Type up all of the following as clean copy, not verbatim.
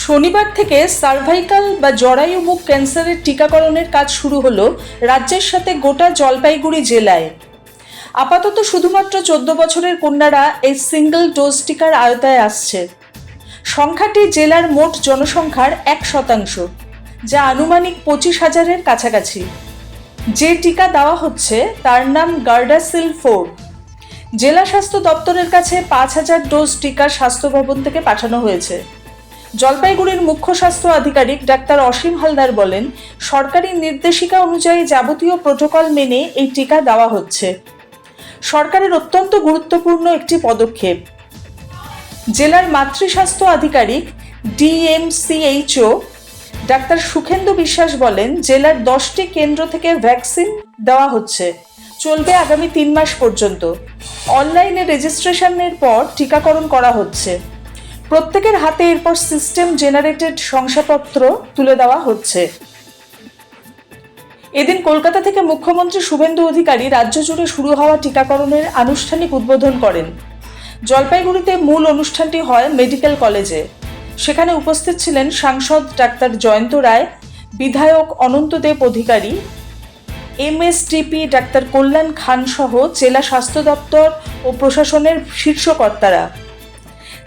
শনিবার থেকে সার্ভাইকাল বা জরায়ু মুখ ক্যান্সারের টিকাকরণের কাজ শুরু হলো রাজ্যের সাথে গোটা জলপাইগুড়ি জেলায়। আপাতত শুধুমাত্র 14 বছরের কন্যারা এই সিঙ্গল ডোজ টিকার আওতায় আসছে। সংখ্যাটি জেলার মোট জনসংখ্যার 1%, যা আনুমানিক 25,000-এর কাছাকাছি। যে টিকা দেওয়া হচ্ছে তার নাম গার্ডাসিল 4। জেলা স্বাস্থ্য দপ্তরের কাছে 5,000 ডোজ টিকা স্বাস্থ্য ভবন থেকে পাঠানো হয়েছে। জলপাইগুড়ির মুখ্য স্বাস্থ্য আধিকারিক ডাক্তার অসীম হালদার বলেন, সরকারি নির্দেশিকা অনুযায়ী যাবতীয় প্রোটোকল মেনে এই টিকা দেওয়া হচ্ছে। সরকারের অত্যন্ত গুরুত্বপূর্ণ একটি পদক্ষেপ। জেলার মাতৃস্বাস্থ্য আধিকারিক ডিএমসিএইচও ডাক্তার সুখেন্দু বিশ্বাস বলেন, জেলার 10টি কেন্দ্র থেকে ভ্যাকসিন দেওয়া হচ্ছে, চলবে আগামী 3 মাস পর্যন্ত। অনলাইনে রেজিস্ট্রেশনের পর টিকাকরণ করা হচ্ছে। প্রত্যেকের হাতে এরপর সিস্টেম জেনারেটেড শংসাপত্র তুলে দেওয়া হচ্ছে। এদিন কলকাতা থেকে মুখ্যমন্ত্রী শুভেন্দু অধিকারী রাজ্য জুড়ে শুরু হওয়া টিকাকরণের আনুষ্ঠানিক উদ্বোধন করেন। জলপাইগুড়িতে মূল অনুষ্ঠানটি হয় মেডিকেল কলেজে। সেখানে উপস্থিত ছিলেন সাংসদ ডাক্তার জয়ন্ত রায়, বিধায়ক অনন্তদেব অধিকারী, এমএসডিপি ডাক্তার কল্যাণ খান সহ জেলা স্বাস্থ্য দপ্তর ও প্রশাসনের শীর্ষ কর্তারা।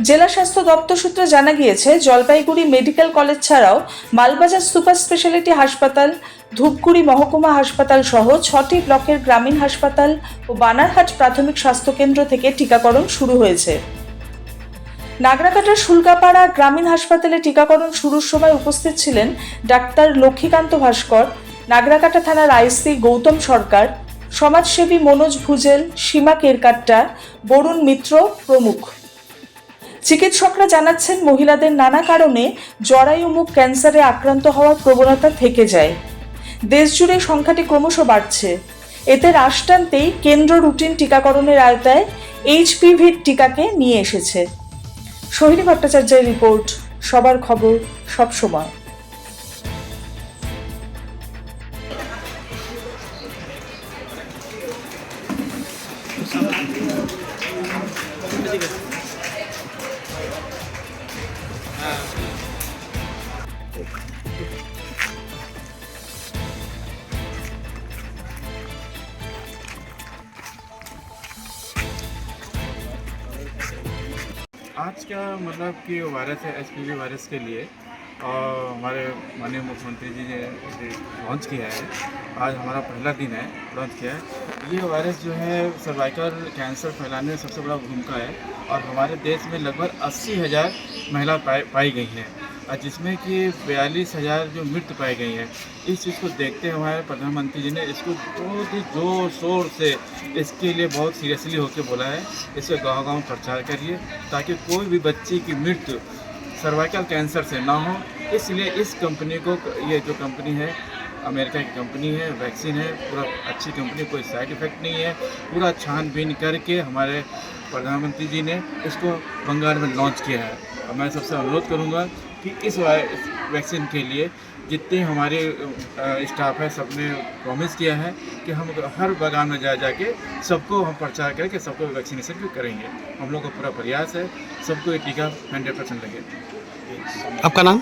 জেলা স্বাস্থ্য দপ্তর সূত্রে জানা গিয়েছে, জলপাইগুড়ি মেডিকেল কলেজ ছাড়াও মালবাজার সুপার স্পেশালিটি হাসপাতাল, ধূপগুড়ি মহকুমা হাসপাতাল সহ 6টি ব্লকের গ্রামীণ হাসপাতাল ও বানারহাট প্রাথমিক স্বাস্থ্যকেন্দ্র থেকে টিকাকরণ শুরু হয়েছে। নাগরাকাটার শুল্কাপাড়া গ্রামীণ হাসপাতালে টিকাকরণ শুরুর সময় উপস্থিত ছিলেন ডাক্তার লক্ষ্মীকান্ত ভাস্কর, নাগরাকাটা থানার আইসি গৌতম সরকার, সমাজসেবী মনোজ ভুজেল, সীমা কেরকাট্টা, বরুণ মিত্র প্রমুখ। চিকিৎসকরা জানাচ্ছেন, মহিলাদের নানা কারণে জরায়ু মুখ ক্যান্সারে আক্রান্ত হওয়ার প্রবণতা থেকে যায়। দেশজুড়ে সংখ্যাটি ক্রমশ বাড়ছে। এতে রাশ টানতেই কেন্দ্র রুটিন টিকাকরণের আওতায় এইচপিভির টিকাকে নিয়ে এসেছে। সোহিনী ভট্টাচার্যের রিপোর্ট, সবার খবর, সব সময়। आज का मतलब कि वायरस है एचपीवी वायरस के लिए और हमारे माननीय मुख्यमंत्री जी ने लॉन्च किया है। आज हमारा पहला दिन है लॉन्च किया है। ये वायरस जो है सर्वाइकल कैंसर फैलाने में सबसे बड़ा भूमिका है और हमारे देश में लगभग 80,000 महिला पाई गई हैं और जिसमें कि 42,000 जो मृत्यु पाई गई हैं। इस चीज़ को देखते हुए हमारे प्रधानमंत्री जी ने इसको बहुत ही जोर शोर से इसके लिए बहुत सीरियसली होकर बोला है, इसको गांव-गांव प्रचार करिए ताकि कोई भी बच्ची की मृत्यु सर्वाइकल कैंसर से ना हो। इसलिए इस कंपनी को, ये जो कंपनी है अमेरिका की कंपनी है, वैक्सीन है, पूरा अच्छी कंपनी, कोई साइड इफ़ेक्ट नहीं है, पूरा छानबीन करके हमारे प्रधानमंत्री जी ने इसको बंगाल में लॉन्च किया है। और मैं सबसे अनुरोध करूँगा कि इस वैक्सीन के लिए जितने हमारे स्टाफ है सबने प्रॉमिस किया है कि हम हर बागान में जाके सबको हम प्रचार करके सबको वैक्सीनेशन भी करेंगे। हम लोग का पूरा प्रयास है सबको ये टीका 100% लगे। आपका नाम?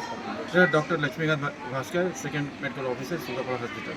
Doctor Laxmikant Bhaskar, second medical officer, Sultanpur hospital.